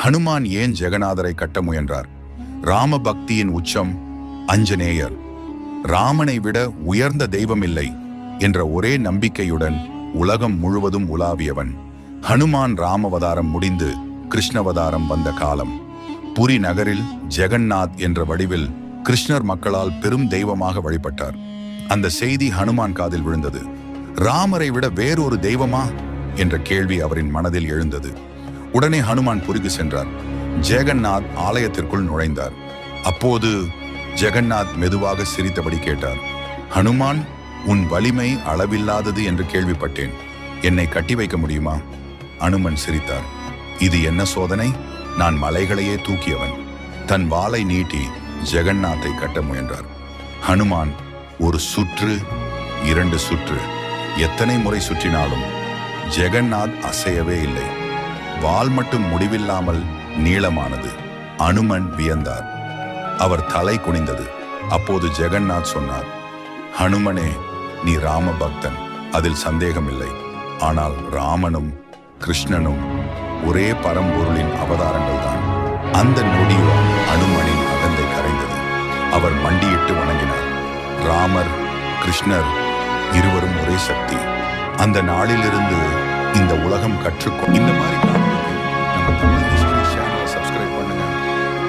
ஹனுமான் ஏன் ஜெகநாதரை கட்ட முயன்றார்? ராம பக்தியின் உச்சம் அஞ்சனேயர். ராமனை விட உயர்ந்த தெய்வம் இல்லை என்ற ஒரே நம்பிக்கையுடன் உலகம் முழுவதும் உலாவியவன். ஹனுமான் ராமவதாரம் முடிந்து கிருஷ்ணவதாரம் வந்த காலம். புரி நகரில் ஜெகநாத் என்ற வடிவில் கிருஷ்ணர் மக்களால் பெரும் தெய்வமாக வழிபட்டார். அந்த செய்தி ஹனுமான் காதில் விழுந்தது. ராமரை விட வேறொரு தெய்வமா என்ற கேள்வி அவரின் மனதில் எழுந்தது. உடனே ஹனுமான் புரிக்கு சென்றார். ஜெகநாத் ஆலயத்திற்குள் நுழைந்தார். அப்போது ஜெகநாத் மெதுவாக சிரித்தபடி கேட்டார், ஹனுமான், உன் வலிமை அளவில்லாதது என்று கேள்விப்பட்டேன். என்னை கட்டி வைக்க முடியுமா? அனுமன் சிரித்தார். இது என்ன சோதனை? நான் மலைகளையே தூக்கியவன். தன் வாளை நீட்டி ஜெகநாத்தை கட்ட முயன்றார். ஹனுமான் ஒரு சுற்று, 2 சுற்று, எத்தனை முறை சுற்றினாலும் ஜெகநாத் அசையவே இல்லை. வாள் மட்டும் முடிவில்லாமல் நீளமானது. அனுமன் வியந்தார். அவர் தலை குனிந்தது. அப்போது ஜெகநாத் சொன்னார், ஹனுமனே, நீ ராம பக்தன், அதில் சந்தேகமில்லை. ஆனால் ராமனும் கிருஷ்ணனும் ஒரே பரம்பொருளின் அவதாரங்கள் தான். அந்த நொடியோ அனுமனின் அகந்தை கரைந்தது. அவர் மண்டியிட்டு வணங்கினார். ராமர், கிருஷ்ணர் இருவரும் ஒரே சக்தி. அந்த நாளிலிருந்து இந்த உலகம் கற்றுக்கொண்டு இந்த மாதிரி